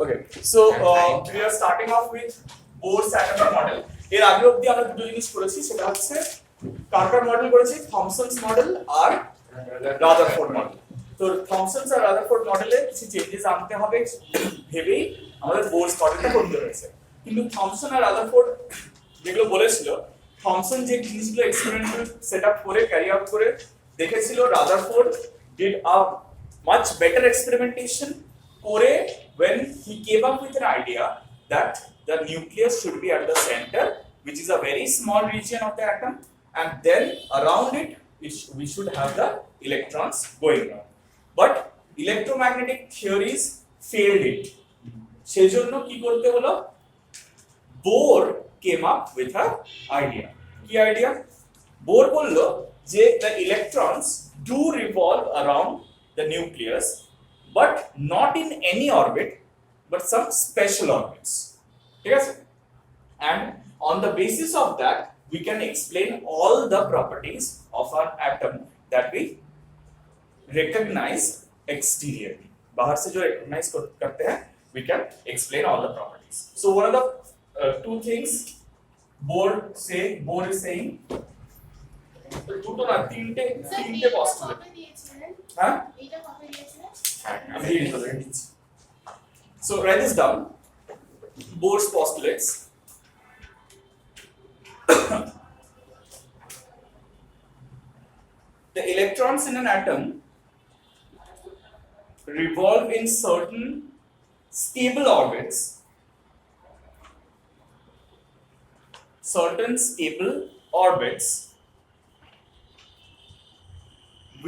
Okay, so we are starting off with Bohr's atomic model. এর আগে অবধি আমরা দুটো জিনিস করেছি, সেটা হচ্ছে কার মডেল করেছি, থমসনস মডেল আর রাদারফোর্ড মডেল। তো থমসনস আর রাদারফোর্ড মডেলে কিছু চেঞ্জেস আনতে হবে ভেবেই আমাদের বোরস মডেলটা করতে হয়েছে। কিন্তু থমসন আর রাদারফোর্ড যেগুলো বলেছিল, থমসন যে জিনিসগুলো এক্সপেরিমেন্টাল সেটআপ করে ক্যারি আউট করে দেখেছিল, Rutherford did a much better experimentation করে when he came up with an idea that the nucleus should be at the center, which is a very small region of the atom, and then around it we should have the electrons going on. But electromagnetic theories failed it. সেজন্য কি করতে হলো, Bohr came up with an idea. কি idea? Bohr বলল যে the electrons do revolve around the nucleus, but not in any orbit, but some special orbits. Yes? And on the basis of that, we can explain all the properties of an atom that we recognize exteriorly. बाहर से जो recognize करते हैं, we can explain all the properties. So one of the two things Bohr is saying, দুটো না তিনটে postulate. হ্যাঁ? I'm reading the readings. So write this down. Bohr's postulates. The electrons in an atom revolve in certain stable orbits.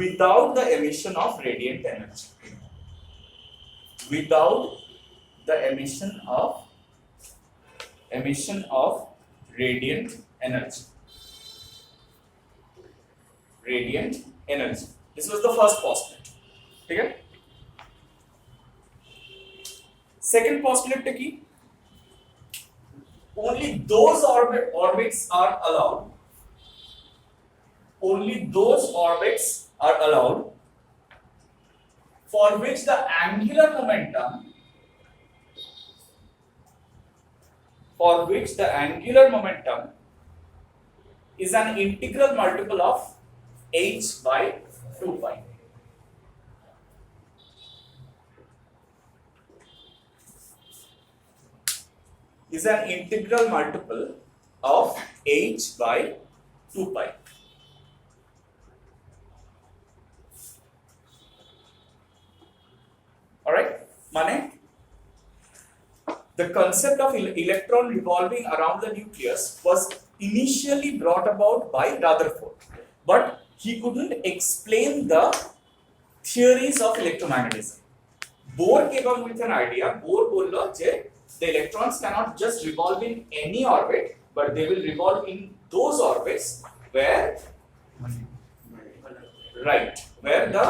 Without the emission of radiant energy. Without the emission of radiant energy. Radiant energy. This was the first postulate. Okay? Second postulate ta ki? Only those orbits are allowed. Only those orbits are allowed for which the angular momentum is an integral multiple of h by 2 pi. Is an integral multiple of h by 2 pi. Alright, মানে the concept of electron revolving around the nucleus was initially brought about by Rutherford, but he couldn't explain the theories of electromagnetism. Bohr came up with an idea. Bohr বলল যে the electrons cannot just revolve in any orbit, but they will revolve in those orbits where the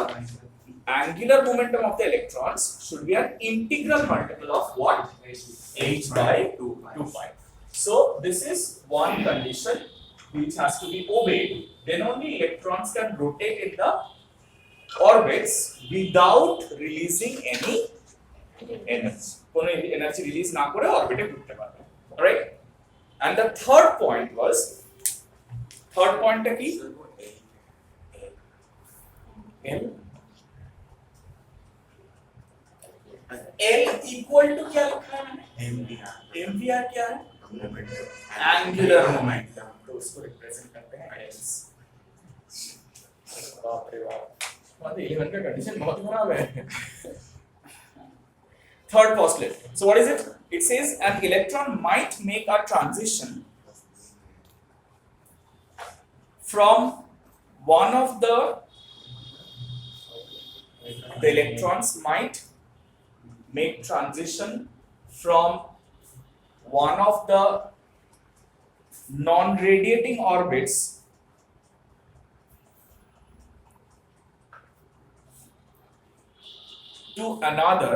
angular momentum of the electrons should be an integral multiple of what? H by 2 pi. So this is one condition which has to be obeyed. Then only electrons can rotate in the orbits without releasing any energy. কোনো energy release না করে orbit-এ ঘুরতে পারবে. Alright? And the third point টা কি? L equal to क्या लिखा है मैंने? MVR क्या है? Angular momentum. तो उसको रिप्रेजेंट करते हैं L. बाप रे बाप, हमारे 11 का कंडीशन बहुत खराब है. Third postulate. So what is it? It says an electron might make a transition from one of the electrons might make transition from one of the non-radiating orbits to another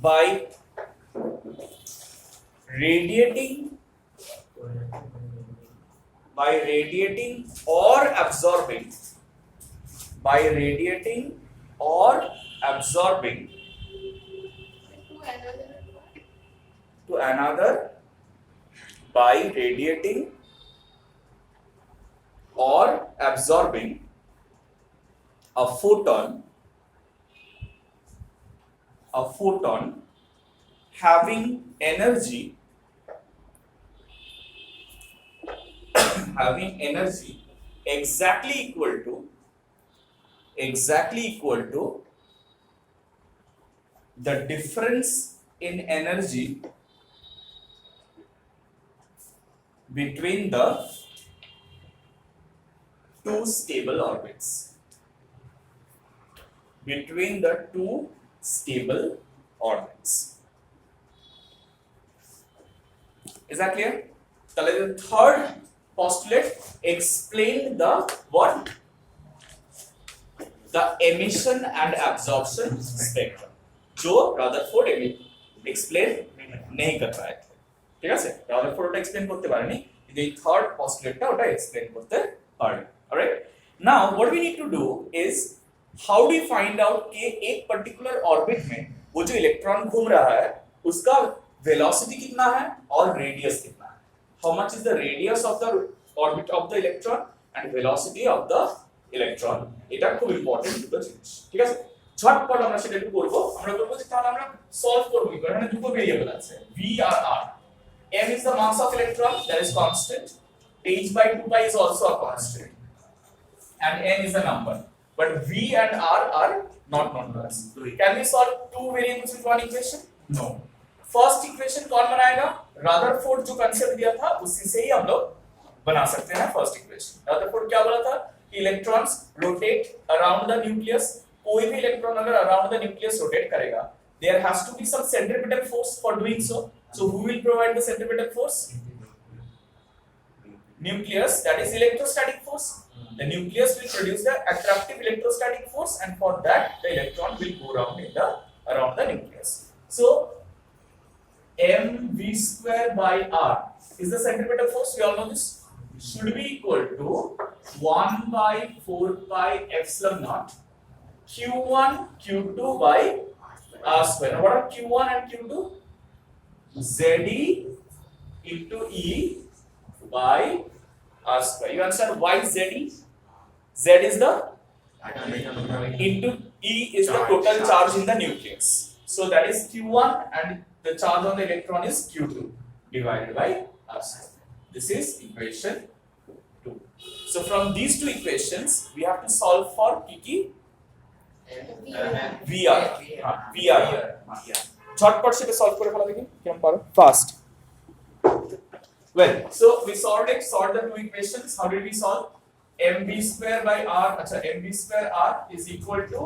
by radiating or absorbing by radiating or absorbing to another by radiating or absorbing a photon having energy exactly equal to the difference in energy between the two stable orbits. Is that clear? The third postulate explained the what? The emission and absorption spectrum, जो Rutherford explain नहीं कर पाए थे, ठीक है? Rutherford explain करते पारे नहीं, ये third postulate टा उटा explain करते पारे. Alright? Now what we need to do is how do you find out कि एक particular orbit में वो जो इलेक्ट्रॉन घूम रहा है उसका velocity कितना है और radius कितना है? How much is the radius of the orbit of the electron and velocity of the electron? এটা খুব ইম্পর্টেন্ট দুটো জিনিস, ঠিক আছে? ঝটপট আমরা সেটা একটু করব। আমরা বলবো যে তাহলে আমরা সলভ করব কি করে? এখানে দুটো ভেরিয়েবল আছে, v আর r. m is the mass of electron, that is constant. h by 2 pi is also a constant, and n is a number. But v and r are not known to us. Can we solve two variables with one equation? No. First equation कौन बनाएगा? Rutherford जो concept दिया था उसी से ही हम लोग बना सकते हैं फर्स्ट इक्वेशन. रदरफोर्ड क्या बोला था कि electrons rotate around the nucleus. कोई भी इलेक्ट्रॉन अगर अराउंड द न्यूक्लियस रोटेट करेगा, there has to be some centripetal force for doing so. So who will provide the centripetal force? Nucleus, that is electrostatic force. The nucleus will produce the attractive electrostatic force, and for that the electron will go around the nucleus. So mv square by r is the centripetal force. We all know this should be equal to 1 by 4 pi epsilon naught q1 q2 by r square. Now what are q1 and q2? Ze into e by r square. You understand why Ze? Z is the into E is the total charge in the nucleus. So that is Q1 and the charge on the electron is Q2 divided by r square. This is equation 2. So from these two equations we have to solve for Kiki VR. VR. झटपट से solve करे फला देखिए क्या हम पारो fast. Well, so we solved the two equations. How did we solve? mv square by r, अच्छा mv square r is equal to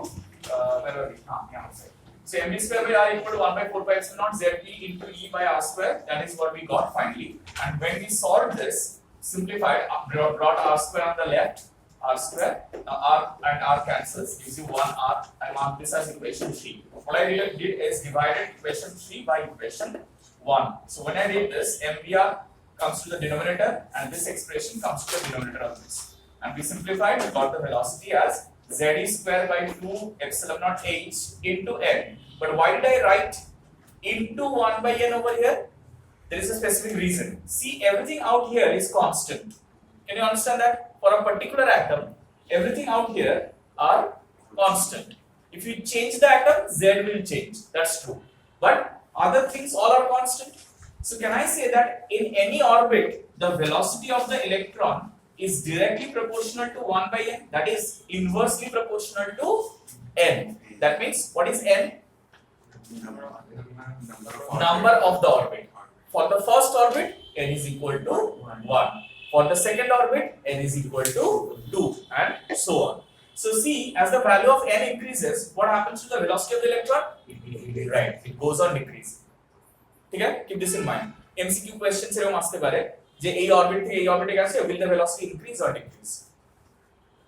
where are we? यहाँ से. So mv square by r equal to 1 by 4 pi epsilon naught ze into e by r square. That is what we got finally. And when we solved this, simplified, brought r square on the left, r square. Now r and r cancels, gives you 1r. I mark this as equation 3. What I did is divided equation 3 by equation 1. So when I did this, mvr comes to the denominator and this expression comes to the denominator of this. And we simplified, we got the velocity as ze square by 2 epsilon naught h into n. But why did I write into 1 by n over here? There is a specific reason. See, everything out here is constant. Can you understand that? For a particular atom, everything out here are constant. If you change the atom, z will change. That's true. But other things all are constant. So can I say that in any orbit, the velocity of the electron is directly proportional to 1 by n, that is inversely proportional to n. That means what is n? Number of the orbit. For the first orbit, n is equal to 1. For the second orbit, n is equal to 2 and so on. So see, as the value of n increases, what happens to the velocity of the electron? Right, it goes on decreasing. ठीक है? Keep this in mind. MCQ question এরকম আসতে পারে যে এই orbit থেকে এই অরবিটে গেছে, will the velocity increase or decrease?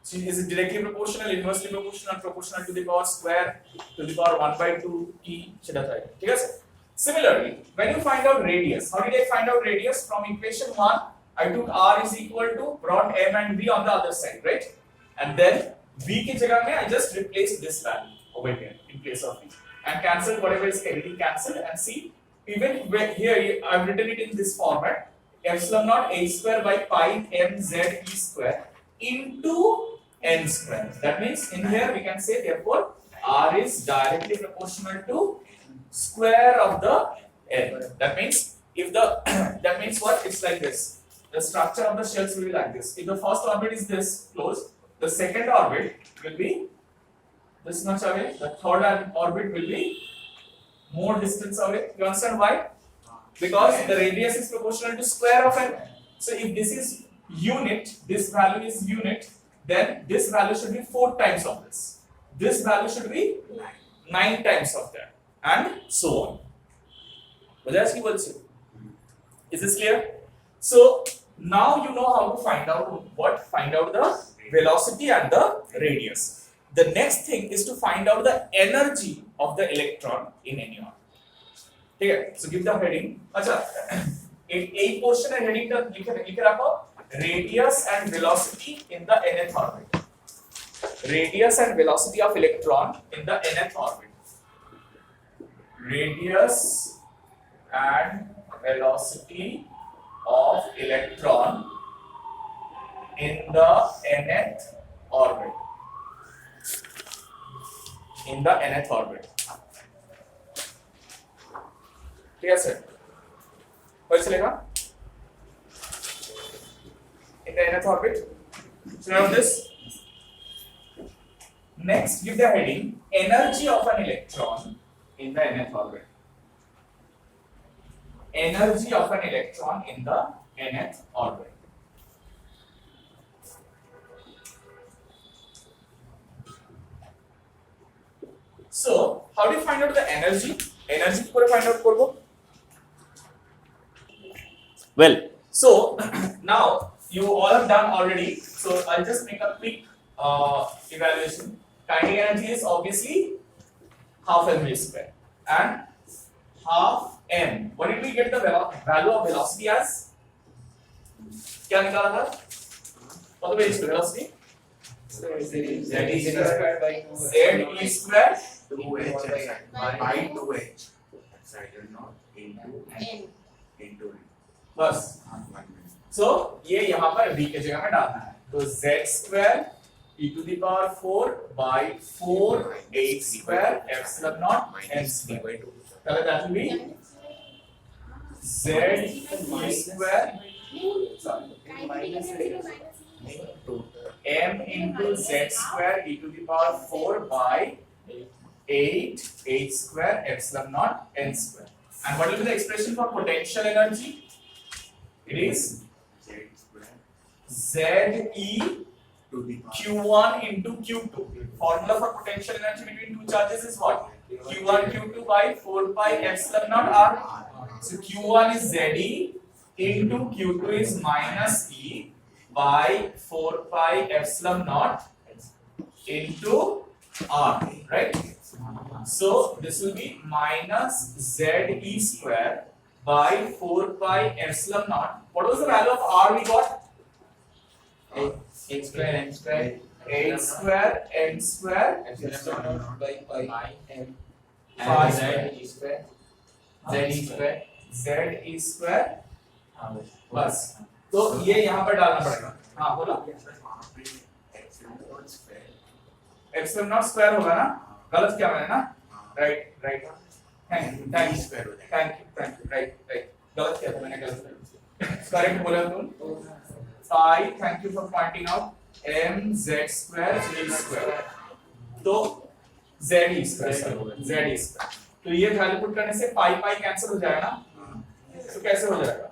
So is it directly proportional, inversely proportional, proportional to the power square, to the power 1 by 2 কি সেটা থাকে, ঠিক আছে? Similarly, when you find out radius, how did I find out radius? From equation 1, I took r is equal to, brought m and v on the other side, right? And then V की जगह में I just replace this value over here in place of V and cancel whatever is getting cancelled and see even here I've written it in this format epsilon naught h square by pi m z e square into n square. That means in here we can say therefore R is directly proportional to square of the n. That means if the that means what? It's like this. The structure of the shells will be like this. If the first orbit is this close, the second orbit will be this much away. The third orbit will be more distance away. You understand why? Because the radius is proportional to square of n. So if this is unit, this value is unit, then this value should be 4 times of this. This value should be 9 times of that, and so on. Is this clear? So now you know how to find out the velocity and the radius. The next thing is to find out the energy of the electron in any orbit. Okay, so give the heading. Acha, a portion and heading ta likhe rakho, radius and velocity in the nth orbit. Radius and velocity of electron in the nth orbit. Radius and velocity of electron in the nth orbit. In the nth orbit. Clear, sir? What is it? In the nth orbit. So now this. Next, give the heading energy of an electron in the nth orbit. Energy of an electron in the nth orbit. So, how do you find out the energy? Energy kore find out korbo? Well, so now you all have done already. So I'll just make a quick evaluation. Kinetic energy is obviously half mv square and half m. What did we get the value of velocity as? क्या निकाला था? What the value of velocity? Z is square by 2. Z is square 2h by 2h. Excited not into n into n. बस. So ये यहाँ पर v के जगह में डालना है. तो z square e to the power 4 by 4 h square epsilon naught n square. So that will be z e square m into z square e to the power 4 by 8 h square epsilon naught n square. And what will be the expression for potential energy? It is Z E to the power Q1 into Q2. Formula for potential energy between two charges is what? Q1 Q2 by 4 pi epsilon naught R. So Q1 is ZE into Q2 is minus E by 4 pi epsilon naught into R, right? So this will be minus ZE square by 4 pi epsilon naught. What was the value of R we got? H square n square H square n square epsilon naught by pi m Pi and z e square Z e square बस. तो ये यहाँ पर डालना पड़ेगा. हाँ बोला. epsilon naught square होगा ना? गलत क्या मैंने ना? Right. Thank you. Right. गलत क्या था मैंने गलत. Correct बोला तुम. Pi. Thank you for pointing out. M Z square Z square. तो Z e square. तो ये वैल्यू पुट करने से पाई कैंसिल हो जाएगा ना. तो कैसे हो जाएगा?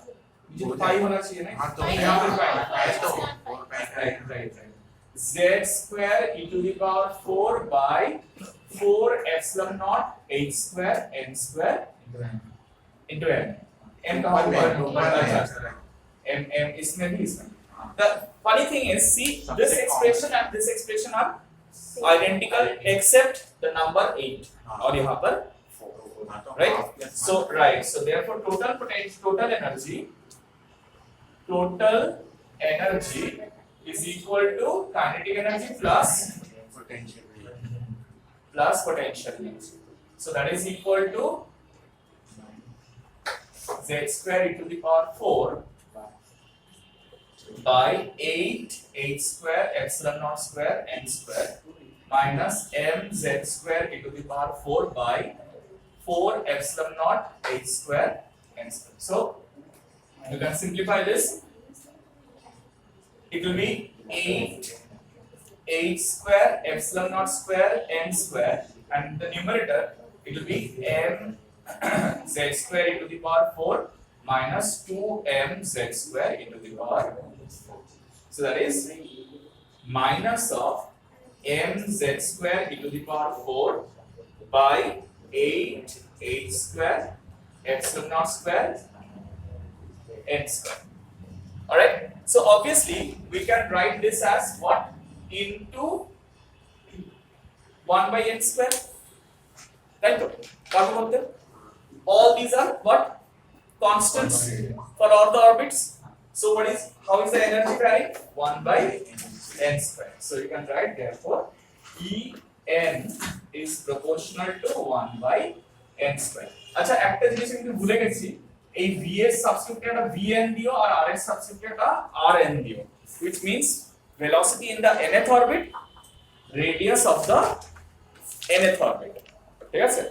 मुझे पाई होना चाहिए ना. हाँ तो यहाँ पर पाई. तो Right. Z square e to the power 4 by 4 epsilon naught h square n square into n. M कहाँ पर? M इसमें भी इसमें. The funny thing is, see, this expression and this expression are identical except the number 8 और यहाँ पर 4, right? So therefore total energy is equal to kinetic energy plus potential plus potential energy. So that is equal to z square e to the power 4 by 8 h square epsilon naught square n square minus m z square e to the power 4 by 4 epsilon naught h square n square. So you can simplify this. It will be 8 h square epsilon naught square n square, and the numerator it will be m z square e to the power 4 minus 2m z square e to the power 4. So that is minus of m z square e to the power 4 by 8 h square epsilon naught square n square. Alright, so obviously we can write this as what? Into 1 by n square. Right? All these are what? Constants for all the orbits. So what is, how is the energy varying? 1 by n square. So you can write therefore En is proportional to 1 by n square. আচ্ছা একটা জিনিস আমি ভুলে গেছি, এই v এর সাবস্ক্রিপ্টে একটা vn দিও আর r এর সাবস্ক্রিপ্টে একটা rn দিও, which means velocity in the nth orbit, radius of the nth orbit. ঠিক আছে,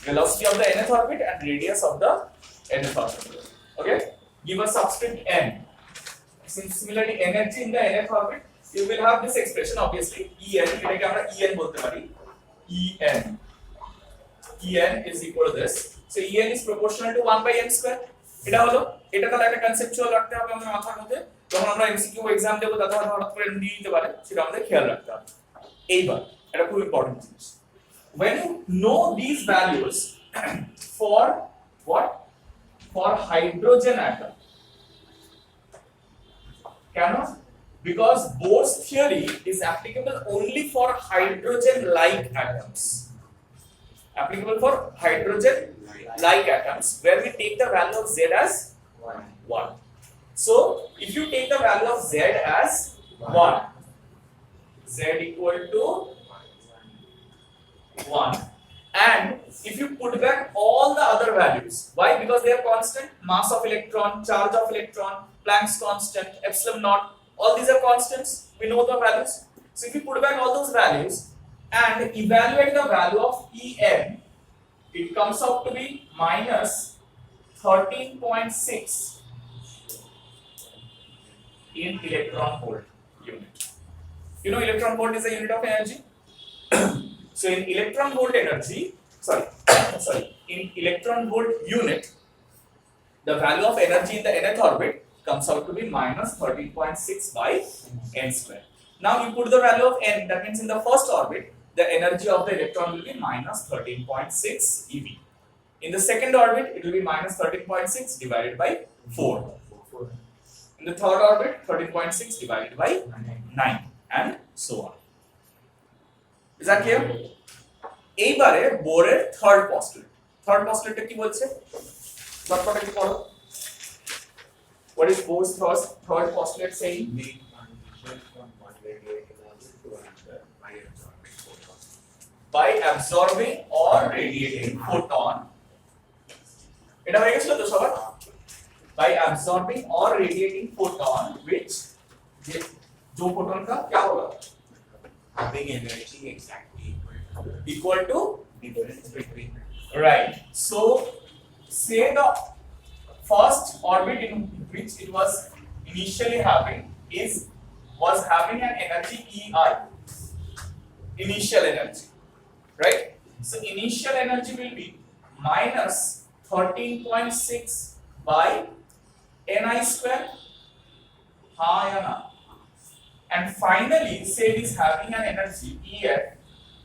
velocity of the nth orbit and radius of the nth orbit. Okay, give a subscript n. Since similarly energy in the nth orbit, you will have this expression obviously En, এটাকে আমরা En বলতে পারি, En is equal to this. So En is proportional to 1 by n square. এটা হলো, এটা তাহলে একটা conceptual রাখতে হবে আমাদের মাথার মধ্যে, যখন আমরা এমসিকিউ এক্সাম দেব তাতে হঠাৎ করে দিয়ে দিতে পারে, সেটা আমাদের খেয়াল রাখতে হবে। এইবার এটা খুব ইম্পর্টেন্ট জিনিস, when you know these values for what? For hydrogen atom. কেন? Because Bohr's theory is applicable only for hydrogen-like atoms. Applicable for hydrogen-like atoms, where we take the value of Z as 1. So, if you take the value of Z as 1, Z equal to 1, and if you put back all the other values, why? Because they are constant. Mass of electron, charge of electron, Planck's constant, epsilon naught, all these are constants. We know the values. So if you put back all those values and evaluate the value of En, it comes out to be minus 13.6 in electron volt unit. You know electron volt is a unit of energy. So in electron volt energy, in electron volt unit, the value of energy in the nth orbit comes out to be minus 13.6 by n square. Now you put the value of n, that means in the first orbit, the energy of the electron will be minus 13.6 eV. In the second orbit, it will be minus 13.6 divided by 4. In the third orbit, 13.6 divided by 9, and so on. Is that clear? এইবারে বোরের third postulate. Third পস্টুলেটটা কি বলছে? চটপট একটু পড়ো। What is Bohr's third postulate saying? Make transition from one radiating orbit to another by absorbing photon. By absorbing or radiating photon. এটা হয়ে গেছিল তো সবার? By absorbing or radiating photon, which जो photon का क्या होगा? Having energy exactly Equal to difference between right. So say the first orbit in which it was initially having was having an energy EI, initial energy, right? So initial energy will be minus 13.6 by Ni square, and finally say it is having an energy EF,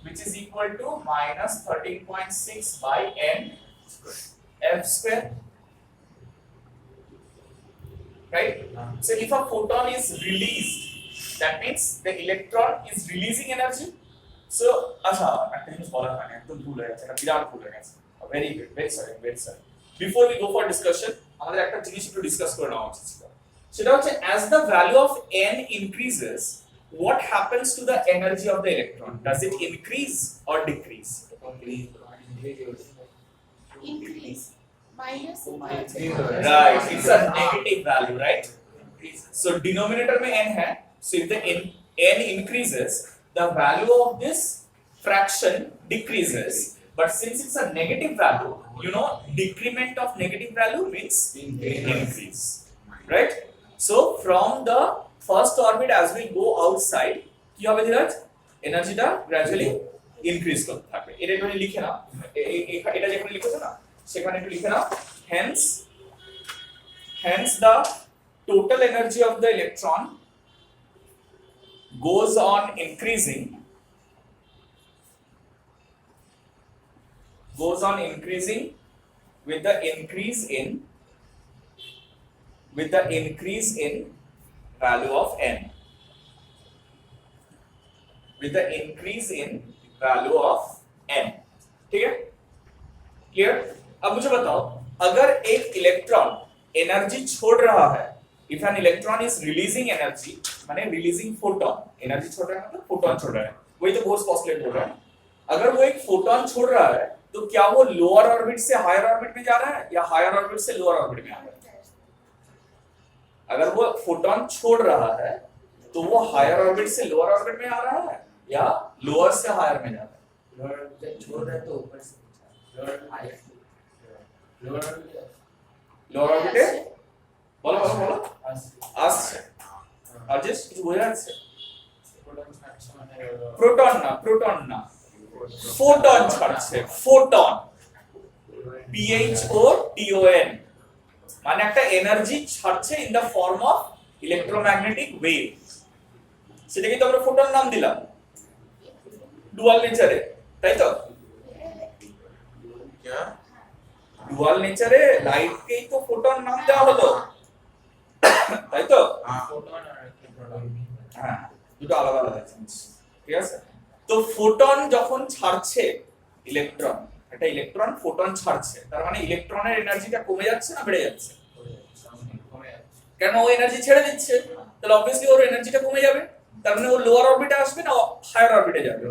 which is equal to minus 13.6 by n f square. Right? So if a photon is released, that means the electron is releasing energy. So, acha, একটা জিনিস বলা হয় না, একদম ভুল হয়ে গেছে, এটা বিরাট ভুল হয়ে গেছে। Very good, very sorry. Before we go for discussion, আমাদের একটা জিনিস একটু ডিসকাস করে নেওয়া উচিত ছিল। সেটা হচ্ছে as the value of n increases, what happens to the energy of the electron? Does it increase or decrease? Increase. Minus. Right, it's a negative value, right? So denominator में n है, so if the n increases, the value of this fraction decreases. But since it's a negative value, you know, decrement of negative value means increase, right? So from the first orbit as we go outside, কি হবে ধীরাজ? এনার্জিটা gradually increase করতে থাকবে। এটা একটু লিখে নাও, এটা যেখানে লিখেছো না সেখানে একটু লিখে নাও। Hence the total energy of the electron goes on increasing with the increase in value of n, with the increase in value of n, ठीक है? क्लियर? अब मुझे बताओ, अगर एक इलेक्ट्रॉन एनर्जी छोड़ रहा है, if an electron is releasing energy, माने releasing photon, एनर्जी छोड़ रहा है मतलब फोटोन छोड़ रहा है, वही तो बोर्स पोस्टुलेट बोल रहा है। अगर वो एक फोटोन छोड़ रहा है तो क्या वो लोअर ऑर्बिट से हायर ऑर्बिट में जा रहा है या हायर ऑर्बिट से लोअर ऑर्बिट में आ रहा है? अगर वो फोटोन छोड़ रहा है तो वो हायर ऑर्बिट से लोअर ऑर्बिट में आ रहा है या लोअर से हायर में जा रहा है? छोड़ रहे तो ऊपर से लोअर লোয়ার অরবিটে বলো আসছে। আর জাস্ট কিছু বোঝা যাচ্ছে? প্রোটন না ফোটন ছাড়ছে, ফোটন, PHOTON, মানে একটা এনার্জি ছাড়ছে in the form of electromagnetic wave, সেটাকে তো আমরা ফোটন নাম দিলাম ডুয়াল নেচারে, তাই তো? ডুয়াল নেচারে লাইট কেই তো ফোটন নাম দেওয়া হলো, তাই তো? হ্যাঁ, দুটো আলাদা আলাদা জিনিস, ঠিক আছে? তো ফোটন যখন ছাড়ছে ইলেকট্রন, একটা ইলেকট্রন ফোটন ছাড়ছে, তার মানে ইলেকট্রনের এনার্জিটা কমে যাচ্ছে না বেড়ে যাচ্ছে? কেন? ও এনার্জি ছেড়ে দিচ্ছে, তাহলে অবভিয়াসলি ওর এনার্জিটা কমে যাবে, তার মানে ও লোয়ার অরবিটে আসবে না হায়ার অরবিটে যাবে?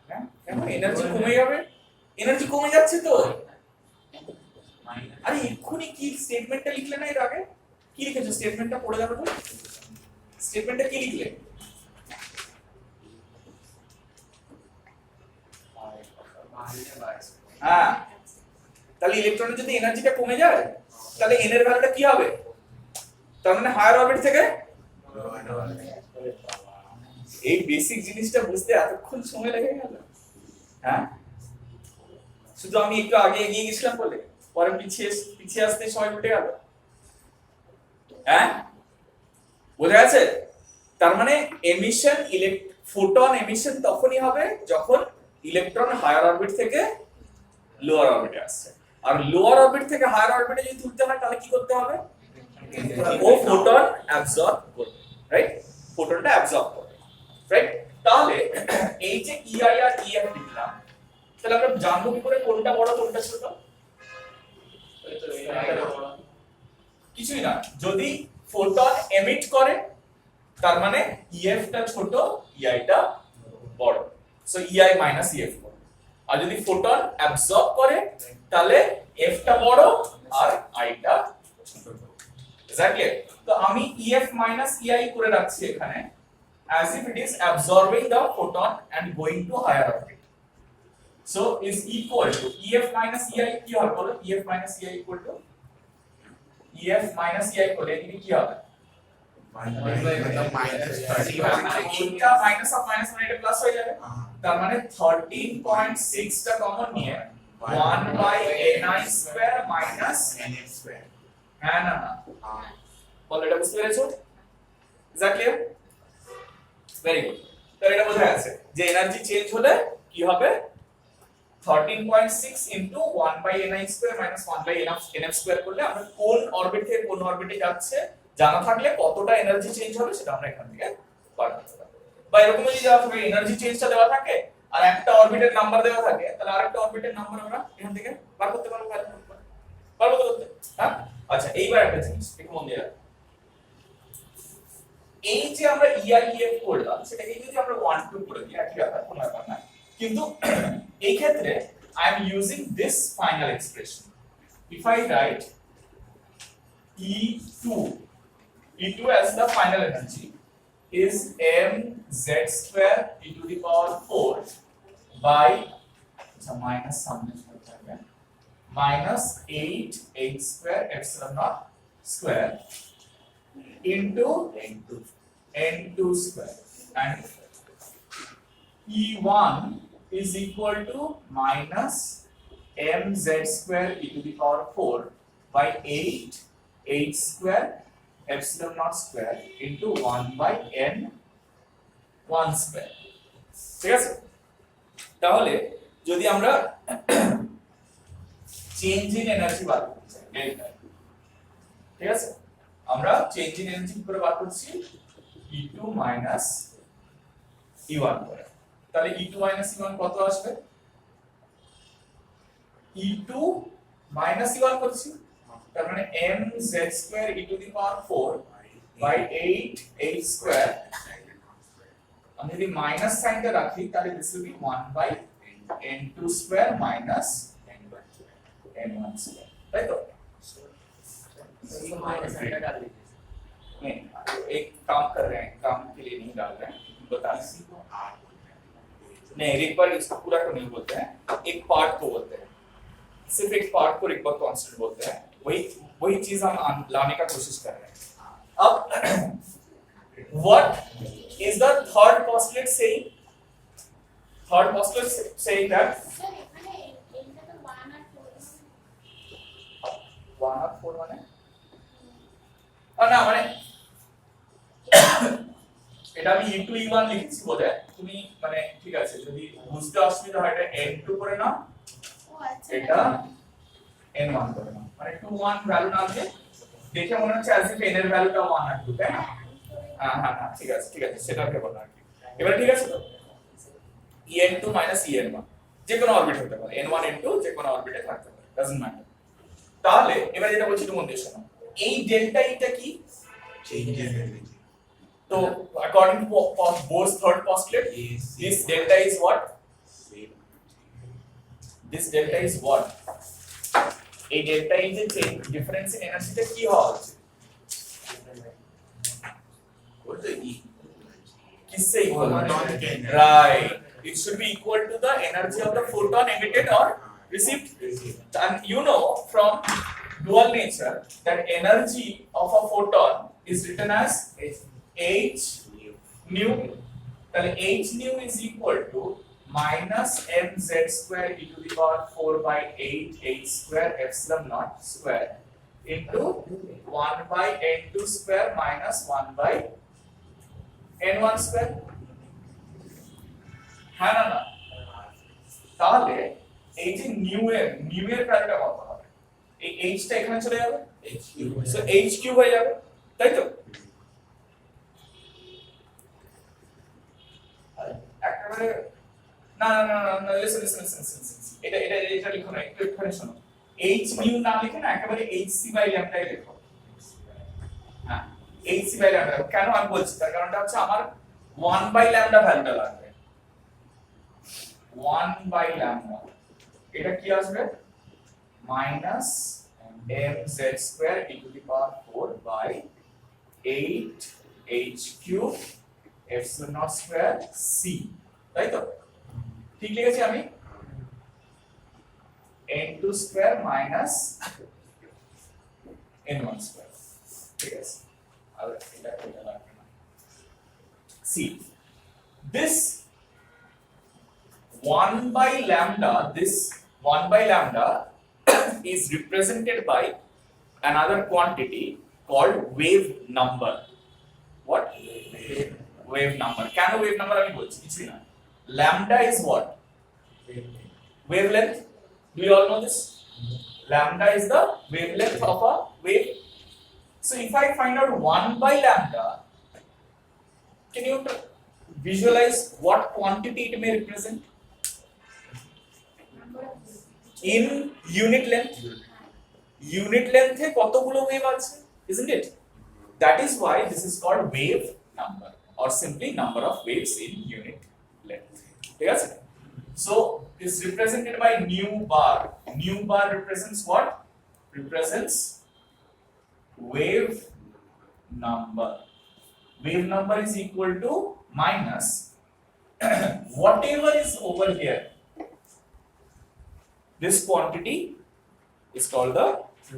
হ্যাঁ, কেন এনার্জি কমে যাবে? এনার্জি কমে যাচ্ছে তো। আরে এক্ষুনি কি স্টেটমেন্টটা লিখলে না? এর আগে কি লিখেছো? স্টেটমেন্টটা পড়ে যাবে তো। স্টেটমেন্টটা কি লিখলে? হ্যাঁ, তাহলে ইলেকট্রনের যদি এনার্জিটা কমে যায় তাহলে এন এর ভ্যালুটা কি হবে? তার মানে হায়ার অরবিট থেকে। এই বেসিক জিনিসটা বুঝতে এতক্ষণ সময় লেগে গেল? হ্যাঁ, শুধু আমি একটু আগে এগিয়ে গেছিলাম বলে পরে পিছিয়ে আসতে সময় উঠে গেল। হ্যাঁ, বোঝা গেছে? তার মানে এমিশন, ফোটন এমিশন তখনই হবে যখন ইলেকট্রন হায়ার অরবিট থেকে লোয়ার অরবিটে আসছে। আর লোয়ার অরবিট থেকে হায়ার অরবিটে যদি তুলতে হয় তাহলে কি করতে হবে? ও ফোটন অ্যাবজর্ব করবে, রাইট? ফোটনটা অ্যাবজর্ব করবে, রাইট? তাহলে এই যে EI আর EF লিখলাম, তাহলে আমরা জানবো কি করে কোনটা বড় কোনটা ছোট? কিছুই না, যদি ফোটন এমিট করে তার মানে EF টা ছোট, EI টা বড়, সো EI মাইনাস EF বড়। আর যদি ফোটন অ্যাবজর্ব করে তাহলে F টা বড় আর I টা ছোট। এক্স্যাক্টলি। তো আমি EF মাইনাস EI করে রাখছি এখানে as if it is absorbing the photon and going to higher orbit. So is equal to EF minus EI কি হবে বলো? EF minus EI equal to EF minus EI করলে এদিকে কি হবে? এটা মাইনাস অফ মাইনাস মানে এটা প্লাস হয়ে যাবে, তার মানে 13.6 টা কমন নিয়ে 1 by ni square minus nf square হ্যাঁ না বল, এটা বুঝতে পেরেছো? Exactly, very good. তো এটা বোঝা গেছে যে এনার্জি চেঞ্জ হলে কি হবে? 13.6 into 1 by ni square minus 1 by nf square করলে আমরা কোন অরবিট থেকে কোন অরবিটে যাচ্ছে জানা থাকলে কতটা এনার্জি চেঞ্জ হবে সেটা আমরা এখান থেকে বার করতে পারবো। বা এরকম যদি দেওয়া থাকে এনার্জি চেঞ্জটা দেওয়া থাকে আর একটা অরবিটের নাম্বার দেওয়া থাকে, তাহলে আরেকটা অরবিটের নাম্বার আমরা এখান থেকে বার করতে পারবো। পারবো তো করতে? হ্যাঁ, আচ্ছা এইবার একটা জিনিস একটু মন দিয়ে রাখো। এই যে আমরা EIEF করলাম সেটাকে যদি আমরা 1 2 করে দিই একই ব্যাপার কোনো ব্যাপার না কিন্তু এই ক্ষেত্রে I am using this final expression. If I write E2 as the final energy is mz square e to the power 4 by minus सामने चलता है minus 8 square epsilon naught square into n2 square and E1 is equal to minus mz square e to the power 4 by 8 square epsilon naught square into 1 by n 1 square ঠিক আছে তাহলে যদি আমরা change in energy bar করতে চাই delta ঠিক আছে আমরা চেঞ্জ ইন এনার্জি কি করে বার করছি E2 minus E1 করে তাহলে E2 minus E1 কত আসবে E2 minus E1 করছি তার মানে mz square e to the power 4 by 8 square আমি যদি মাইনাস সাইনটা রাখি তাহলে this will be 1 by n2 square minus n1 square তাই তো इसको माइनस साइन डाल दीजिए नहीं एक काम कर रहे हैं काम के लिए नहीं डाल रहे हैं बता इसी को R बोलते हैं नहीं एक बार इसको पूरा को नहीं बोलते हैं एक पार्ट को बोलते हैं सिर्फ एक पार्ट को एक बार कांस्टेंट बोलते हैं वही चीज हम लाने का कोशिश कर रहे हैं अब what is the third postulate saying that Sir, এখানে এটা তো 1 আর 4 1 আর 4 মানে না মানে এটা আমি E2 E1 লিখেছি বলে তুমি মানে ঠিক আছে যদি বুঝতে অসুবিধা হয় এটা n2 করে নাও ও আচ্ছা এটা n1 করে নাও মানে 2 1 ভ্যালু না দিয়ে দেখে মনে হচ্ছে as if n এর ভ্যালুটা 1 আর 2 তাই না হ্যাঁ ঠিক আছে সেটা কেবল আর কি এবারে ঠিক আছে তো en2 en1 যে কোনো অরবিট হতে পারে n1 n2 যে কোনো অরবিটে থাকতে পারে ডাজন্ট ম্যাটার তাহলে এবারে যেটা বলছি তুমি মন দিয়ে শোনো এই ডেল্টা ইটা কি change in energy তো according to Bohr's third postulate is this delta is what same this delta is what এই delta is a difference in এনার্জিতে কি হওয়া উচিত what the E किससे equal Photon के energy. right it should be equal to the energy of the photon emitted or received and you know from dual nature that energy of a photon is written as h nu তাহলে h nu is equal to minus mz square e to the power 4 by 8 h square epsilon naught square into 1 by n2 square minus 1 by n1 square হ্যাঁ না তাহলে এই যে new এর ভ্যালুটা কত হবে এই h টা এখানে চলে যাবে H cube so h cube হয়ে যাবে তাই তো একেবারে না লিসেন এটা লিখো না একটু শোনো h নিউ না লিখে না একেবারে hc বাই ল্যাম্বডাই লিখো হ্যাঁ hc বাই ল্যাম্বডা কেন আমি বলছি তার কারণটা হচ্ছে আমার 1 বাই ল্যাম্বডা ভ্যালুটা লাগবে 1 বাই ল্যাম্বডা এটা কি আসবে minus mz square e to the power 4 by 8 h cube epsilon naught square c তাই তো ঠিক লিখেছি আমি n2 square minus n1 square ঠিক আছে আর এটা লাগবে না see this 1 by lambda this 1 by lambda is represented by another quantity called wave number what wave number কেন wave number আমি বলছি কিছুই না lambda is what wavelength do you all know this lambda is the wavelength of a wave so if I find out 1 by lambda can you visualize what quantity it may represent in unit length এ কতগুলো wave আছে isn't it that is why this is called wave number or simply number of waves in unit length. ঠিক আছে? So is represented by nu bar. Nu bar represents what? Represents wave number. Wave number is equal to minus whatever is over here. This quantity is called the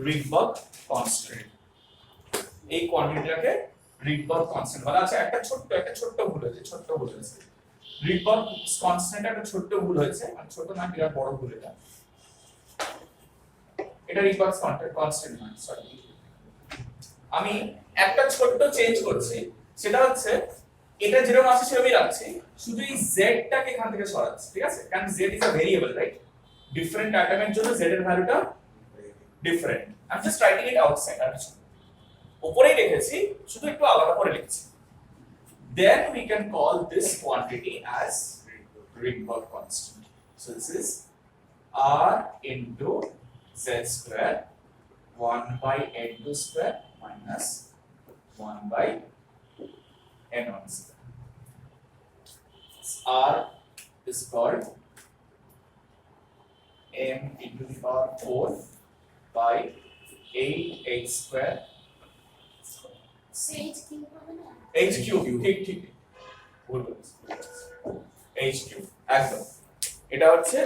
Rydberg constant. এই কোয়ান্টিটিটাকে Rydberg constant বলা আছে। একটা ছোট্ট ভুল হয়েছে Rydberg constant একটা ছোট্ট ভুল হয়েছে, আর ছোট না বিরাট বড় ভুল এটা Rydberg constant নয়, সরি। আমি একটা ছোট্ট চেঞ্জ করছি, সেটা হচ্ছে এটা যেরকম আছে সেরকমই রাখছি, শুধু এই z টাকে এখান থেকে সরাচ্ছি, ঠিক আছে? কারণ z is a variable, right? Different অ্যাটমের জন্য z এর ভ্যালুটা different. I am just writing it outside, আর কিছু উপরেই রেখেছি, শুধু একটু আলাদা করে লিখছি। Then we can call this quantity as Rydberg constant. So this is r into z square 1 by n2 square minus 1 by n1 square. R is called m into the power 4 by 8h square Sage cube হবে না? h cube, ঠিক ভুল বলেছি, h cube একদম। এটা হচ্ছে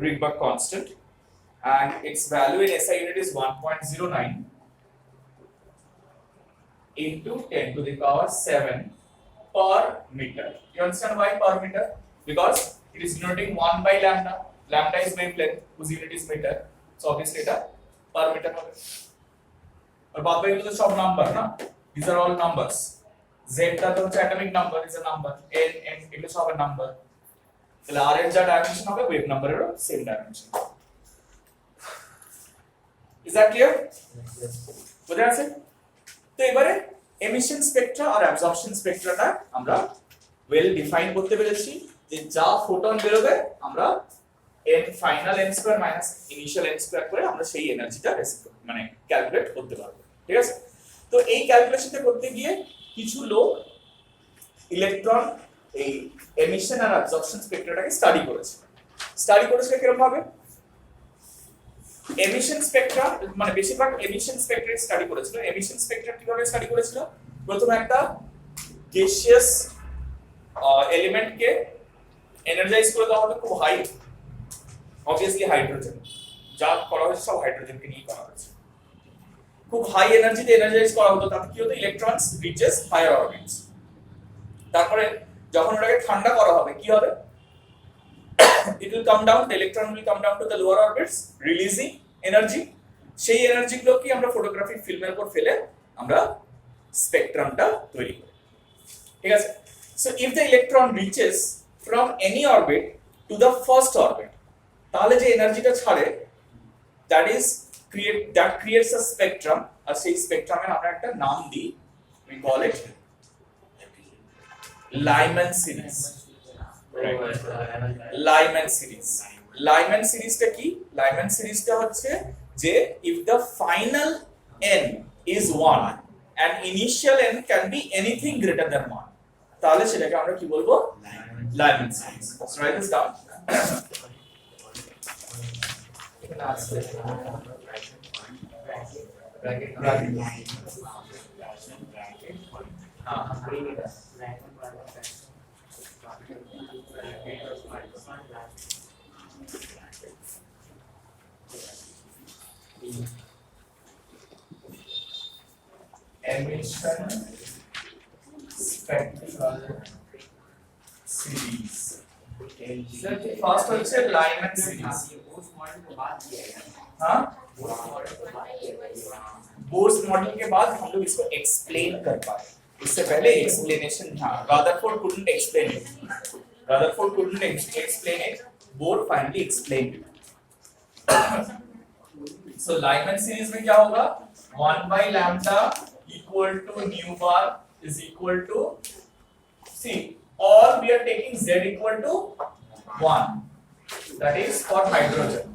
Rydberg constant and its value in SI unit is 1.09 into 10 to the power 7 per meter. You understand why per meter? Because it is denoting 1 by lambda. Lambda is wavelength, whose unit is meter. So obviously এটা per meter হবে। আর বাদ বাকি তো সব number না, these are all numbers. Z টা তো হচ্ছে atomic number, is a number. N এগুলো সব নাম্বার। তাহলে R এর যা ডাইমেনশন হবে ওয়েভ নাম্বারেরও same dimension. Is that clear? বোঝা আছে? তো এবারে এমিশন স্পেকট্রা আর অ্যাবজর্পশন স্পেকট্রাটা আমরা ওয়েল ডিফাইন করতে পেরেছি, যে যা ফোটন বেরোবে আমরা n final n square minus initial n square করে আমরা সেই এনার্জিটা মানে ক্যালকুলেট করতে পারবো, ঠিক আছে? তো এই ক্যালকুলেশনটা করতে গিয়ে কিছু লোক ইলেকট্রন এই এমিশন আর অ্যাবজর্পশন স্পেকট্রাটাকে স্টাডি করেছে কিরকম ভাবে? এমিশন স্পেকট্রা মানে বেশিরভাগ এমিশন স্পেকট্রা স্টাডি করেছিল। এমিশন স্পেকট্রা কিভাবে স্টাডি করেছিল? প্রথমে একটা গ্যাসিয়াস এলিমেন্টকে এনার্জাইজ করে দেওয়া হলো খুব হাই, obviously হাইড্রোজেন, যা করা হয়েছে সব হাইড্রোজেনকে নিয়ে করা হয়েছে। খুব হাই এনার্জিতে এনার্জাইজ করা হতো, তাতে কি হতো? Electrons reaches higher orbits. তারপরে যখন ওটাকে ঠান্ডা করা হবে কি হবে? it will come down, the electron will come down to the lower orbits releasing energy. সেই এনার্জি গুলোকে আমরা ফটোগ্রাফিক ফিল্মের উপর ফেলে আমরা স্পেকট্রামটা তৈরি করি, ঠিক আছে? so if the electron reaches from any orbit to the first orbit, তাহলে যে এনার্জিটা ছাড়ে that creates a spectrum, আর সেই স্পেকট্রামের আমরা একটা নাম দিই, we call it Lyman series. Lyman series. Lyman সিরিজটা কি? Lyman সিরিজটা হচ্ছে যে if the final n is 1 and initial n can be anything greater than 1, তাহলে সেটাকে আমরা কি বলবো? Lyman series. Let's write this down. Emission spectral series. First হচ্ছে Lyman series. हाँ? बोर्स मॉडल के बाद हम लोग इसको एक्सप्लेन कर पाए। इससे पहले एक्सप्लेनेशन था, Rutherford couldn't explain it. Bohr finally explained it. So Lyman series में क्या होगा? 1 by lambda equal to nu bar is equal to, see, all we are taking z equal to 1, that is for hydrogen.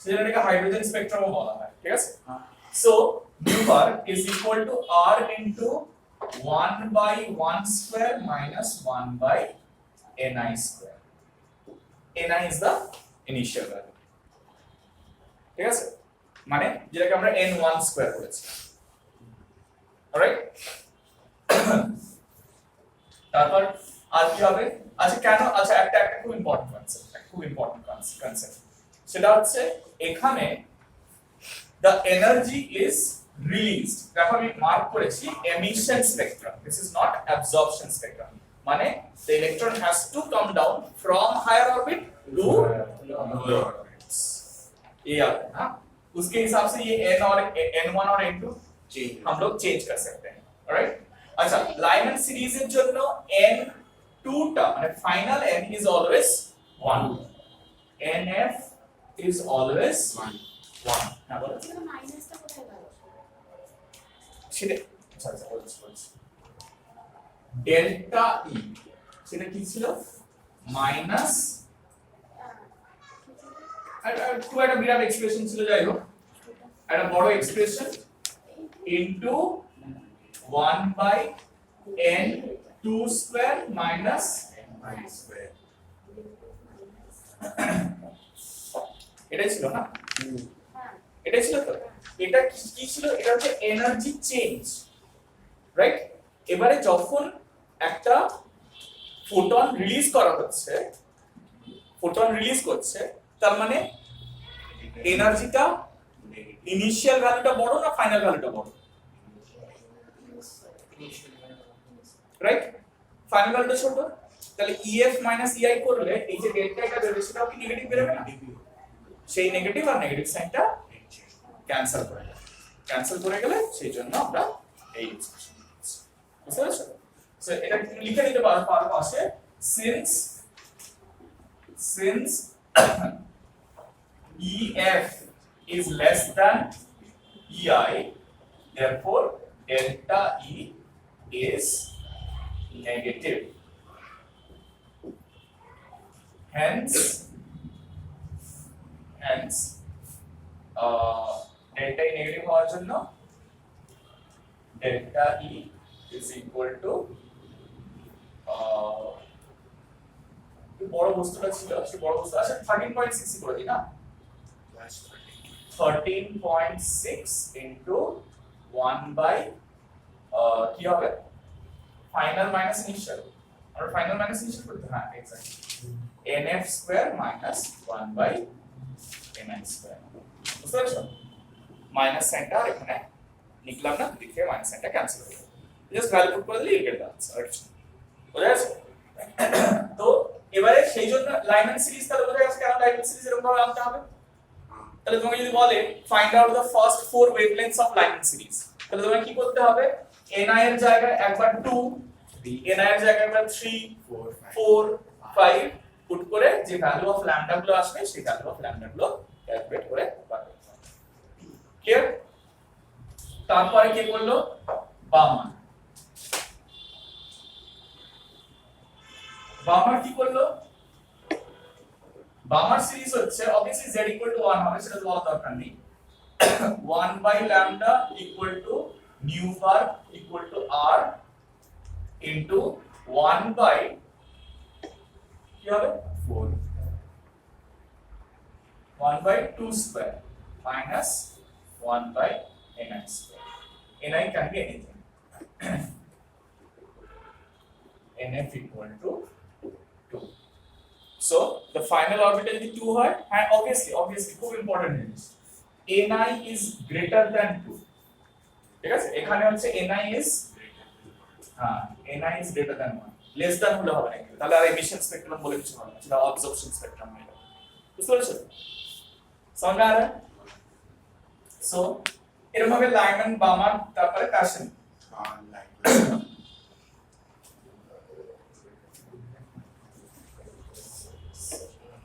সেটাকে hydrogen স্পেকট্রামও বলা হয়, ঠিক আছে? So mu bar is equal to r into 1 by 1 square minus 1 by ni square. ni is the initial value. ঠিক আছে, মানে যেটাকে আমরা n1 স্কয়ার করেছি। অলরাইট, তারপর আর কি হবে? আচ্ছা কেন, আচ্ছা একটা খুব ইম্পর্টেন্ট কনসেপ্ট, সেটা হচ্ছে এখানে the energy is released, দেখো আমি মার্ক করেছি emission spectrum, this is not absorption spectrum, মানে the electron has to come down from higher orbit to lower orbits, ये याद है ना? उसके हिसाब से ये n और n1 और n2 हम लोग चेंज कर सकते हैं। ऑलराइट, अच्छा लाइमन सीरीज এর জন্য n2 টা মানে final n is always 1, nf is always 1 হ্যাঁ বলো এখানে মাইনাসটা কোথায় গেল? সেটা আচ্ছা বলছি ডেল্টা ই সেটা কি ছিল? মাইনাস খুব একটা বিরাট এক্সপ্রেশন ছিল, যাই হোক একটা বড় expression into 1 by n2 square minus n square. এটাই ছিল না? হ্যাঁ, এটাই ছিল তো? এটা কি ছিল? এটা হচ্ছে এনার্জি চেঞ্জ, রাইট? এবারে যখন একটা ফোটন রিলিজ করা হচ্ছে, ফোটন রিলিজ করছে, তার মানে এনার্জিটা ইনিশিয়াল ভ্যালুটা বড় না ফাইনাল ভ্যালুটা বড়? রাইট, ফাইনাল ভ্যালুটা ছোট। তাহলে EF EI করলে এই যে ডেল্টা এটা বেরোবে সেটাও কি নেগেটিভ বেরোবে না? সেই নেগেটিভ আর নেগেটিভ সাইনটা ক্যান্সেল করে যাবে, ক্যান্সেল করে গেলে সেই জন্য আমরা এই এক্সপ্রেশন লিখছি। বুঝতে পারছো? সো এটা লিখে দিতে পারো পাশে, since EF is less than EI, therefore delta E is negative. Hence delta E negative হওয়ার জন্য delta E is equal to বড় বস্তুটা ছিল, সেই বড় বস্তু আছে 13.6 করে দিই না, 13.6 into 1 by কি হবে? ফাইনাল মাইনাস ইনিশিয়াল, আর ফাইনাল মাইনাস ইনিশিয়াল করতে, হ্যাঁ exactly nf square minus 1 by ni square. বুঝতে পারছো? মাইনাস সাইনটা আর এখানে লিখলাম না, লিখে মাইনাস সাইনটা ক্যান্সেল হয়ে গেল, জাস্ট ভ্যালু পুট করে দিলে ইউ গেট দ্য আনসার। বুঝা গেছে? তো এবারে সেই জন্য লাইমন সিরিজ, তাহলে বোঝা গেছে কেন লাইমন সিরিজ এরকম ভাবে আনতে হবে। তাহলে তোমাকে যদি বলে find out the first 4 wavelengths of Lyman series, তাহলে তোমাকে কি করতে হবে? ni এর জায়গায় একবার 2, ni এর জায়গায় একবার 3, 4, 5 পুট করে যে ভ্যালু অফ ল্যামডা গুলো আসবে সেই ভ্যালু অফ ল্যামডা গুলো ক্যালকুলেট করে বার করতে হবে। ক্লিয়ার? তারপরে কি করলো? বামার কি করলো? বামার সিরিজ হচ্ছে obviously z equal to 1 হবে, সেটা বলার দরকার নেই। 1 by lambda equal to mu bar equal to r into 1 by কি হবে? 4, 1 by 2 square minus 1 by ni square. Ni can be anything. nf equal to 2. So the final orbital যদি 2 হয়, হ্যাঁ obviously খুব ইম্পর্টেন্ট জিনিস, ni is greater than 2। ঠিক আছে, এখানে হচ্ছে ni is ni is greater than 1, less than হলে হবে না, তাহলে আর এমিশন স্পেকট্রাম বলে কিছু হবে না, সেটা অবজর্পশন স্পেকট্রাম হয়ে যাবে। বুঝতে পেরেছো? समझ आ रहा है? সো এরকম ভাবে লাইমন, বামার, তারপরে প্যাশন।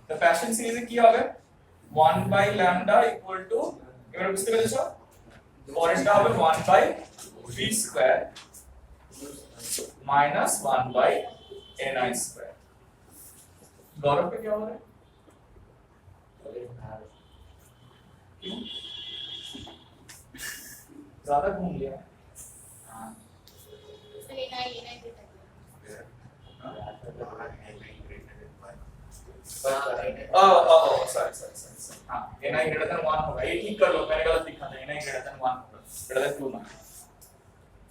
The Paschen series কি হবে? 1 by lambda equal to, এবারে বুঝতে পেরেছো? পরেরটা হবে 1 by 3 square minus 1 by ni square। গৌরবকে কি হবে? ज्यादा घूम लिया लेना ही लेना ही सॉरी हाँ n i greater than 1 होगा ये ठीक कर लो मैंने गलत लिखा था n i greater than 1 होगा greater than 2 ना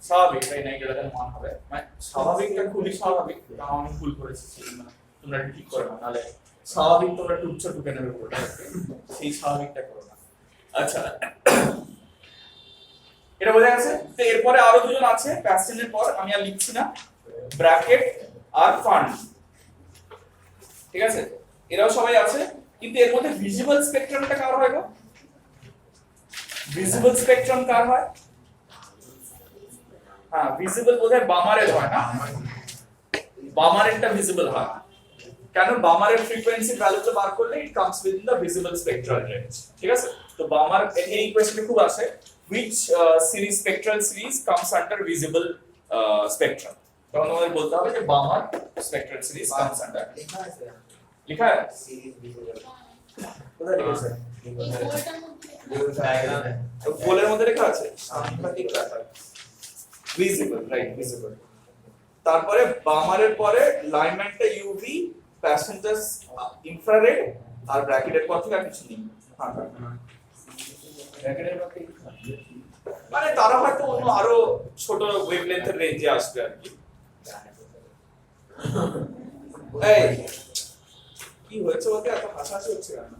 স্বাভাবিক n i greater than 1 হবে মানে স্বাভাবিকটা খুবই স্বাভাবিক তাও আমি ভুল করেছি সেজন্য তোমরা ঠিক করো না নালে স্বাভাবিক তোমরা টুচ্ছ টুকে নেবে পুরোটা সেই স্বাভাবিকটা করো না আচ্ছা এটা বোঝা গেছে তো এরপরে আরো দুজন আছে প্যাসেঞ্জের পর আমি আর লিখছি না ব্র্যাকেট আর ফান্ড ঠিক আছে এরাও সবাই আছে কিন্তু এর মধ্যে ভিজিবল স্পেকট্রামটা কার হয় গো ভিজিবল স্পেকট্রাম কার হয় হ্যাঁ ভিজিবল বোধহয় বামারের হয় না বামারেরটা ভিজিবল হয় কেন বামারের ফ্রিকোয়েন্সি ভ্যালুটা বার করলে it comes with the visible spectral range ঠিক আছে তো বামার এই কোশ্চেনে খুব আসে which series spectral series comes under visible spectrum তখন আমাদের বলতে হবে যে বামার স্পেকট্রাল সিরিজ comes under লিখা আছে series visible কোথায় লিখা আছে diagram তো গোলের মধ্যে লেখা আছে সাংঘাতিক ব্যাপার ভিজিবল রাইট ভিজিবল তারপরে বামারের পরে লাইনম্যানটা ইউভি প্যাসেঞ্জার্স ইনফ্রারেড আর ব্র্যাকেটের পর থেকে আর কিছু নেই হ্যাঁ ব্র্যাকেটের পর থেকে মানে তারা হয়তো অন্য আরো ছোট ওয়েভলেন্থের রেঞ্জে আসবে আর কি এই কি হয়েছে বলতে এত হাসাহাসি হচ্ছে কেন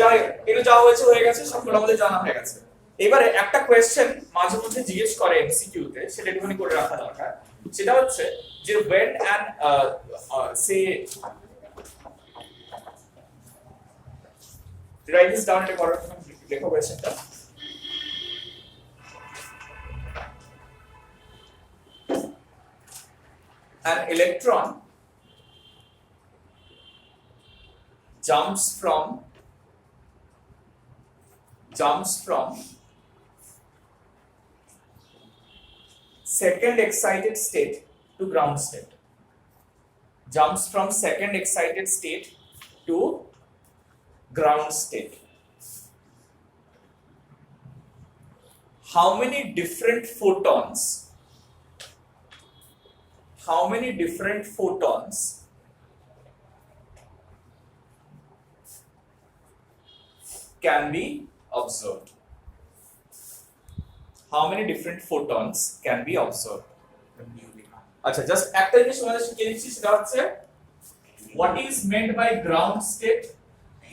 যাই এটা যা হয়েছে হয়ে গেছে সবগুলো আমাদের জানা হয়ে গেছে এবারে একটা কোশ্চেন মাঝে মধ্যে জিজ্ঞেস করে এমসিকিউ তে সেটা একটুখানি করে রাখা দরকার সেটা হচ্ছে যে when and say write this down in a correct লেখো কোশ্চেনটা an electron jumps from second excited state to ground state jumps from second excited state to ground state how many different photons can be observed how many different photons can be observed আচ্ছা just একটা জিনিস তোমাদের শিখিয়ে দিচ্ছি সেটা হচ্ছে what is meant by ground state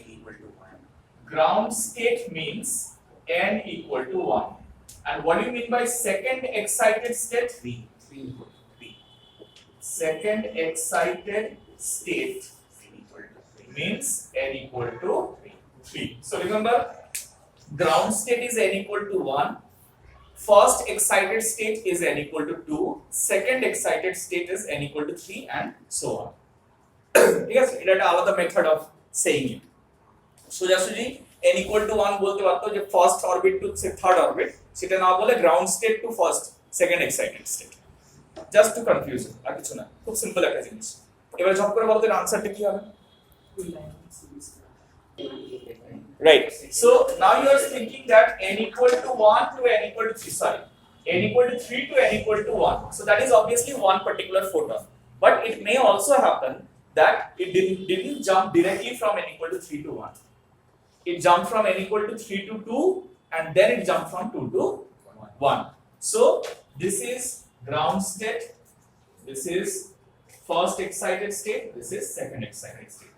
n equal to 1 ground state means n equal to 1 and what do you mean by second excited state 3 second excited state n equal to 3 means n equal to 3 so remember ground state is n equal to 1 first excited state is n equal to 2 second excited state is n equal to 3 and so on ঠিক আছে এটা একটা আলাদা method of saying ইট সোজাসুজি n equal to 1 বলতে পারতো যে first orbit to third orbit সেটা না বলে ground state to first second excited state just to confuse আর কিছু না খুব সিম্পল একটা জিনিস এবার ঝপ করে বলতে আনসারটা কি হবে right so now you are thinking that n equal to 1 to n equal to 3 sorry n equal to 3 to n equal to 1 so that is obviously one particular photon but it may also happen that it didn't jump directly from n equal to 3 to 1 it jumped from n equal to 3 to 2 and then it jumped from 2 to 1 so this is ground state this is first excited state this is second excited state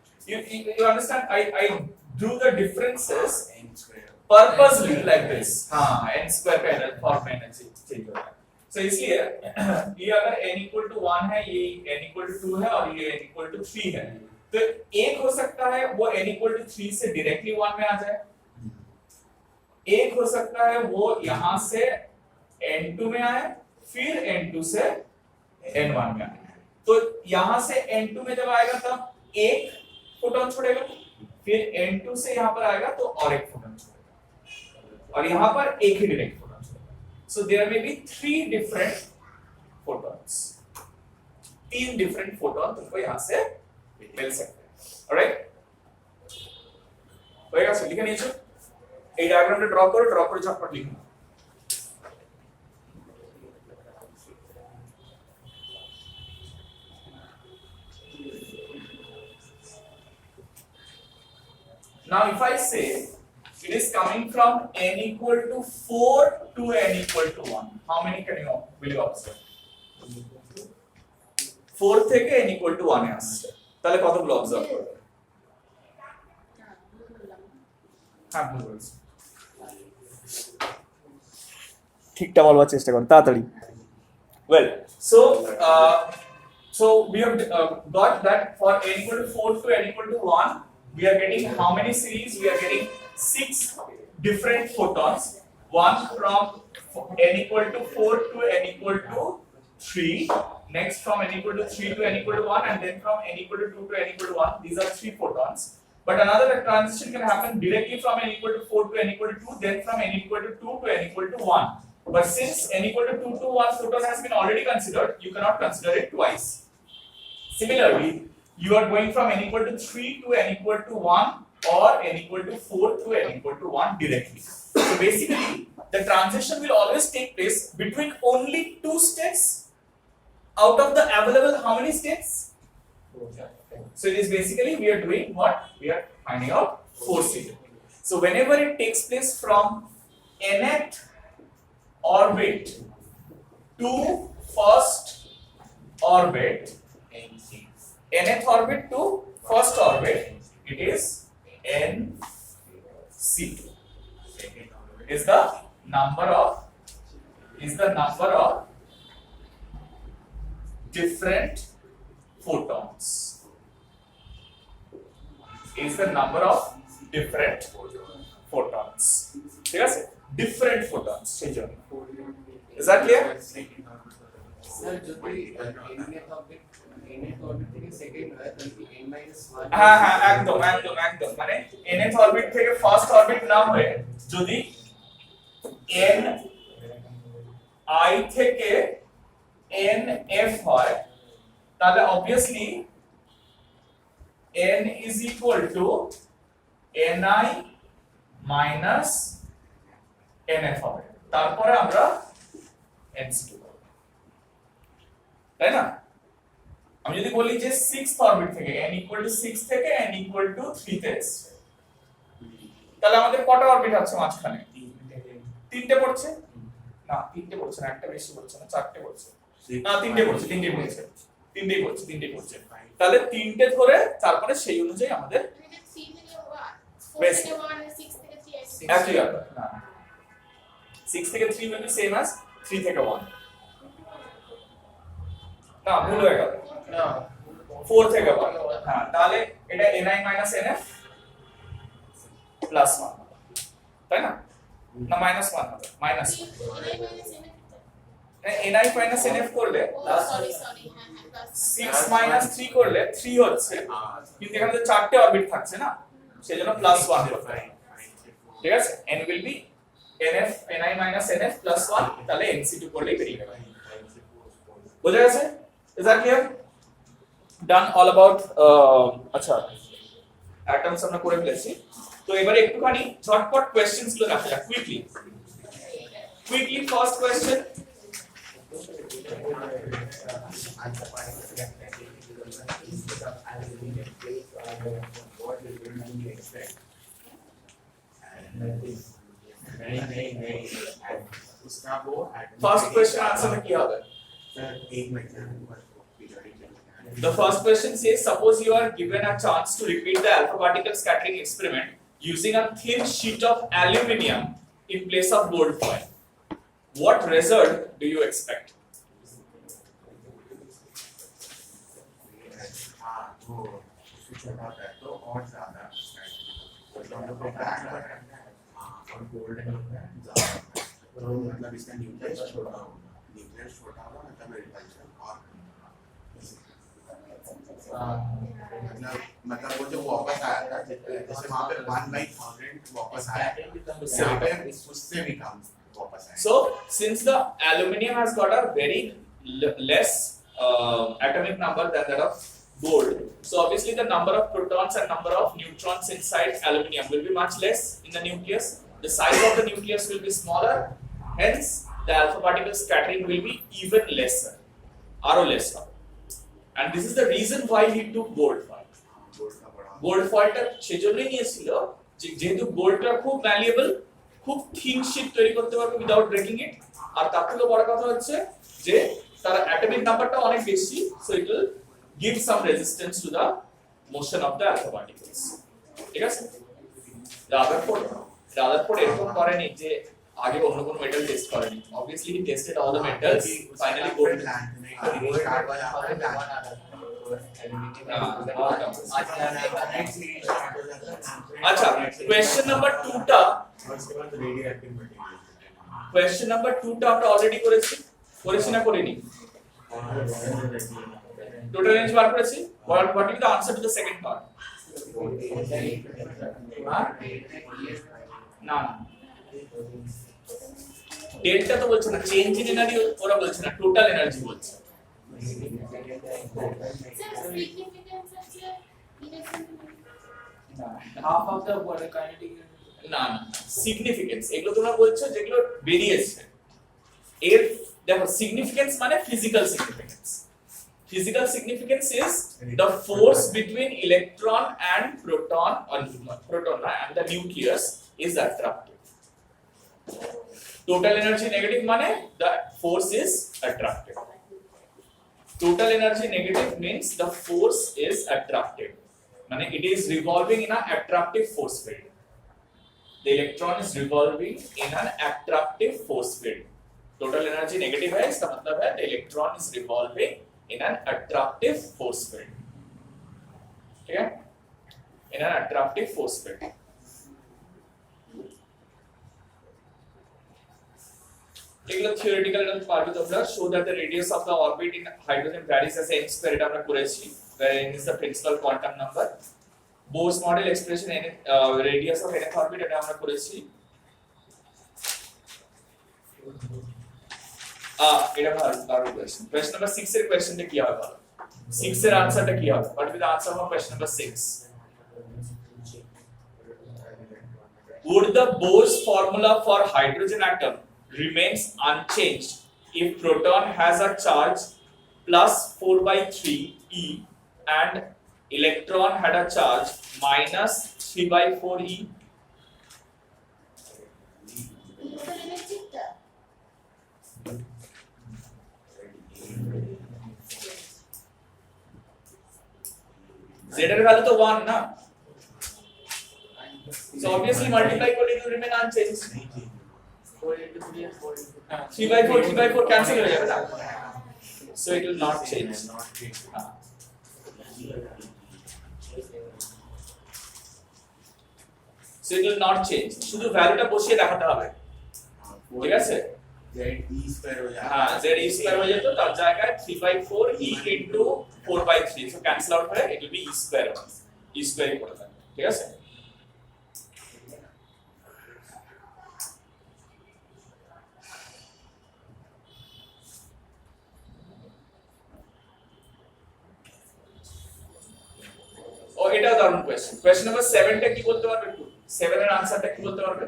you understand I drew the differences n square purposely like this हाँ n square का form में change होता है so इसलिए ये अगर n equal to 1 है ये n equal to 2 है और ये n equal to 3 है तो एक हो सकता है वो n equal to 3 से डायरेक्टली 1 में आ जाए एक हो सकता है वो यहाँ से n2 में आए फिर n2 से n1 में आए तो यहाँ से n2 में जब आएगा तब एक फोटोन छोड़ेगा फिर n2 से यहाँ पर आएगा तो और एक फोटोन छोड़ेगा और यहाँ पर एक ही डायरेक्ट फोटोन छोड़ेगा so there may be 3 different photons 3 different photons तुमको यहाँ से मिल सकते हैं alright হয়ে গেছে, লিখে নিয়েছো? এই ডায়াগ্রামটা ড্র করে ঝটপট লিখুন। Now if I say it is coming from n equal to 4 to n equal to 1, how many will you observe? 4 থেকে n equal to 1 এ আসছে, তাহলে কতগুলো অবজার্ভ করবে? হ্যাঁ, ভুল বলছি, ঠিকটা বলবার চেষ্টা করুন তাড়াতাড়ি। Well, so we have got that for n equal to 4 to n equal to 1, we are getting how many series? We are getting 6 different photons, one from n equal to 4 to n equal to 3, next from n equal to 3 to n equal to 1, and then from n equal to 2 to n equal to 1. These are 3 photons. But another transition can happen directly from n equal to 4 to n equal to 2, then from n equal to 2 to n equal to 1. But since n equal to 2 to 1 photon has been already considered, you cannot consider it twice. Similarly, you are going from n equal to 3 to n equal to 1 or n equal to 4 to n equal to 1 directly. So basically, the transition will always take place between only 2 states out of the available how many states? So it is basically we are doing what? We are finding out 4 states. So whenever it takes place from nth orbit to first orbit, nth orbit to first orbit, it is nc is the number of different photons, is the number of different photons, ঠিক আছে, different photons সেই জন্য। Is that clear? Sir যদি nth orbit থেকে second হয় তাহলে কি n - 1? হ্যাঁ হ্যাঁ, একদম মানে nth অরবিট থেকে ফার্স্ট অরবিট না হয়ে যদি n i থেকে n f হয়, তাহলে obviously n is equal to ni minus nf হবে, তারপরে আমরা nc2 পাবো, তাই না? আমি যদি বলি যে 6th অরবিট থেকে n equal to 6 থেকে n equal to 3 তে এসছে, তাহলে আমাদের কটা অরবিট আছে মাঝখানে? তিনটে পড়ছে না, তিনটে পড়ছে না, একটা বেশি পড়ছে না, চারটে পড়ছে না, তিনটে পড়ছে, তিনটে পড়ছে। তাহলে তিনটে ধরে তারপরে সেই অনুযায়ী আমাদের Basic. একই হবে না, 6 থেকে 3 will be same as 3 থেকে 1, না ভুল হয়ে গেল, না 4 থেকে 1, হ্যাঁ, তাহলে এটা ni minus nf plus 1, তাই না? না minus 1 হবে, minus ni minus nf করলে 6 minus 3 করলে 3 হচ্ছে, কিন্তু এখানে তো চারটে অরবিট থাকছে না, সেজন্য প্লাস 1 করতে হবে, ঠিক আছে? n will be nf ni minus nf plus 1, তাহলে nc2 করলেই বেরিয়ে যাবে। বোঝা গেছে? Is that clear? Done all about আচ্ছা atoms আমরা করে ফেলেছি, তো এবারে একটুখানি ঝটপট কোশ্চেনস গুলো দেখা যাক quickly. First question, first question answer में কি হবে? The first question says, suppose you are given a chance to repeat the alpha particle scattering experiment using a thin sheet of aluminium in place of gold foil. What result do you expect? मतलब इसका nucleus छोटा होगा, मतलब repulsion और मतलब वो जो वापस आया था, जैसे वहाँ पे 1/1000 वापस आया, यहाँ पे उससे भी कम वापस आया। So, since the aluminium has got a very less atomic number than that of gold, so obviously the number of protons and number of neutrons inside aluminium will be much less in the nucleus. The size of the nucleus will be smaller, hence the alpha particle scattering will be even lesser, or lesser. And this is the reason why he took gold foil. Gold ফয়েলটা সেজন্যই নিয়েছিল যেহেতু গোল্ডটা খুব valuable, খুব thin sheet তৈরি করতে পারবে without breaking ইট, আর তার থেকে বড় কথা হচ্ছে যে তার অ্যাটমিক নাম্বারটা অনেক বেশি, so it will give some resistance to the motion of the alpha particles. ঠিক আছে, রাদারফোর্ড এরকম করেনি যে আগে অন্য কোনো মেটাল টেস্ট করেনি, obviously he tested all the metals, finally gold আচ্ছা কোশ্চেন নাম্বার 2 টা আমরা অলরেডি করেছি না করিনি? টোটাল রেঞ্জ বার করেছি। what is the answer to the second part? না ডেল্টা তো বলছে না, চেঞ্জ ইন এনার্জি ওরা বলছে না, টোটাল এনার্জি বলছে। half of the kinetic না সিগনিফিকেন্স এগুলো তোমরা বলছো যেগুলো বেরিয়েছে, এর দেখো সিগনিফিকেন্স মানে physical significance. Physical significance is the force between electron and proton and the nucleus is attractive. Total energy negative mane the force is attractive. Total energy negative means the force is attractive. Mane it is revolving in an attractive force field. The electron is revolving in an attractive force field. Total energy negative hai iska matlab hai the electron is revolving in an attractive force field. Okay, in an attractive force field. এগুলো theoretical এর পারবে তোমরা। show that the radius of the orbit in hydrogen varies as n square, এটা আমরা করেছি, where n is the principal quantum number. Bohr's model expression n radius of nth orbit, এটা আমরা করেছি। এটা ভালো কোশ্চেন। কোশ্চেন নাম্বার 6 এর কোশ্চেনটা কি হবে বলো? 6 এর আনসারটা কি হবে? What will be the answer for question number 6? Would the Bohr's formula for hydrogen atom remains unchanged if proton has a charge plus 4/3 e and electron had a charge minus 3/4 e? Z এর value তো 1 না, so obviously multiply করলে it will remain unchanged. 4 into 3 and 4 into 3/4 cancel হয়ে যাবে না, so it will not change. So it will not change, শুধু ভ্যালুটা বসিয়ে দেখাতে হবে। ঠিক আছে, z e square हो जाएगा। হ্যাঁ z e square হয়ে যেত, তার জায়গায় 3/4 e into 4/3, so cancel out হয়ে it will be e square করে থাকবে। ঠিক আছে, ও এটাও দারুণ কোশ্চেন। কোশ্চেন নাম্বার 7 টা কি বলতে পারবে? 7 এর আনসারটা কি বলতে পারবে?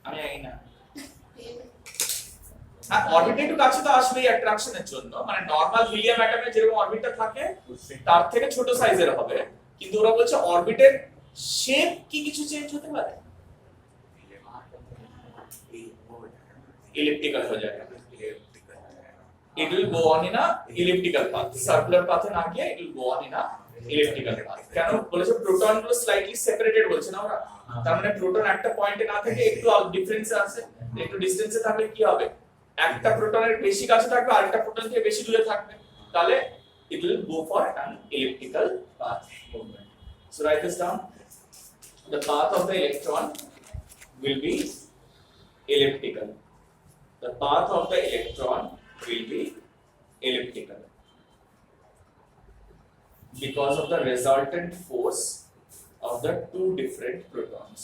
আমি জানি না। হ্যাঁ অরবিটে একটু কাছে তো আসবেই অ্যাট্রাকশনের জন্য, মানে নরমাল হিলিয়াম অ্যাটমে যেরকম অরবিটটা থাকে তার থেকে ছোট সাইজের হবে, কিন্তু ওরা বলছে অরবিটের শেপ কি কিছু চেঞ্জ হতে পারে? ইলিপ্টিক্যাল হয়ে যাবে, it will go on in a elliptical path, circular path এ না গিয়ে it will go on in a elliptical path। কেন বলেছে? প্রোটন গুলো স্লাইটলি সেপারেটেড বলছে না ওরা, তার মানে প্রোটন একটা পয়েন্টে না থেকে একটু ডিফারেন্স আছে, একটু ডিসটেন্সে থাকলে কি হবে? একটা প্রোটনের বেশি কাছে থাকবে আর একটা প্রোটন থেকে বেশি দূরে থাকবে, তাহলে it will go for an elliptical path movement. So write this down, the path of the electron will be elliptical, the path of the electron will be elliptical because of the resultant force of the two different protons.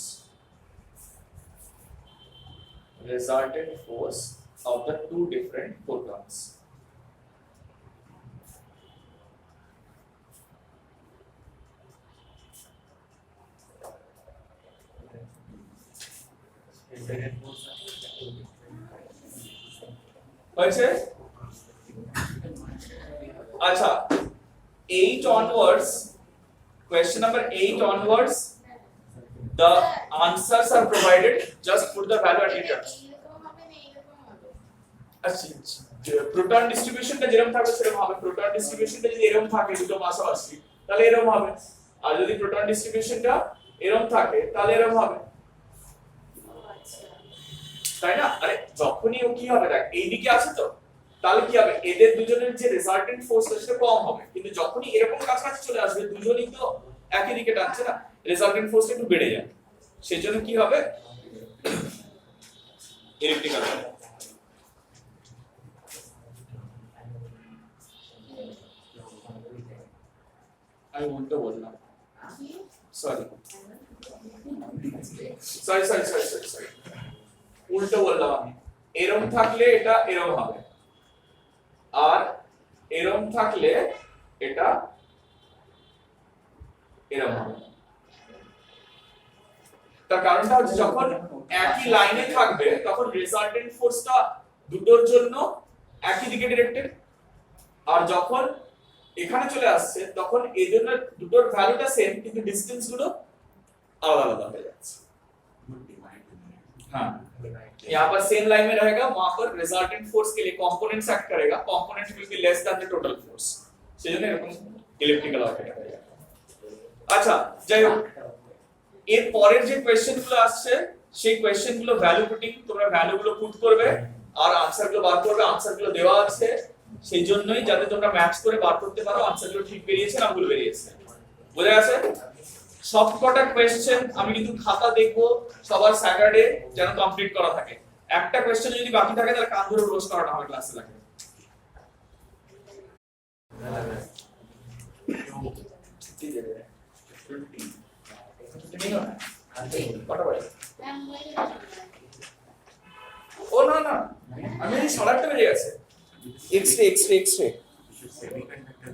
Resultant force of the two different protons. হয়েছে? আচ্ছা 8 onwards, question number 8 onwards, the answers are provided, just put the value and enter. এইরকম হবে না এইরকম হবে। আচ্ছা proton ডিস্ট্রিবিউশনটা যেরকম থাকবে সেরকম হবে। প্রোটন ডিস্ট্রিবিউশনটা যদি এরকম থাকে দুটো পাশাপাশি তাহলে এরকম হবে, আর যদি প্রোটন ডিস্ট্রিবিউশনটা এরকম থাকে তাহলে এরকম হবে, ও আচ্ছা। তাই না? আরে যখনই ও কি হবে দেখ এইদিকে আছে তো, তাহলে কি হবে এদের দুজনের যে রেজাল্টেন্ট ফোর্স সেটা কম হবে, কিন্তু যখনই এরকম কাছাকাছি চলে আসবে দুজনই তো একই দিকে টানছে না, রেজাল্টেন্ট ফোর্সটা একটু বেড়ে যাবে, সেজন্য কি হবে ইলেকট্রিক্যাল হবে। আমি উল্টো বললাম, কি? Sorry sorry sorry sorry sorry sorry উল্টো বললাম আমি। এরম থাকলে এটা এরম হবে, আর এরম থাকলে এটা এরম হবে। তার কারণটা হচ্ছে যখন একই লাইনে থাকবে তখন রেজাল্টেন্ট ফোর্সটা দুটোর জন্য একই দিকে ডিরেক্টেড, আর যখন এখানে চলে আসছে তখন এই জন্য দুটোর ভ্যালুটা সেম কিন্তু ডিসটেন্স গুলো আলাদা আলাদা হয়ে যাচ্ছে। हाँ, यहाँ पर सेम लाइन में रहेगा, वहां पर रिजल्टेंट फोर्स के लिए कंपोनेंट्स एक्ट करेगा, component will be less than the total force, সেজন্য এরকম ইলেকট্রিক্যাল আউটপুট হবে। আচ্ছা যাই হোক, এর পরের যে কোশ্চেন গুলো আসছে সেই কোশ্চেন গুলো ভ্যালু পুটিং, তোমরা ভ্যালু গুলো পুট করবে আর আনসার গুলো বার করবে। আনসার গুলো দেওয়া আছে, সেই জন্যই যাতে তোমরা ম্যাচ করে বার করতে পারো আনসার গুলো ঠিক বেরিয়েছে না ভুল বেরিয়েছে। বোঝা গেছে? সবকটা কোশ্চেন আমি কিন্তু খাতা দেখবো সবার স্যাটারডে যেন কমপ্লিট করা থাকে। একটা কোশ্চেন যদি বাকি থাকে তাহলে কান ধরে রোজ করানো হবে ক্লাসে লাগে। কটা বাজে? ম্যাম হয়ে গেছে। ও না না, আমি 8:30 বেজে গেছে। X-ray Semiconductor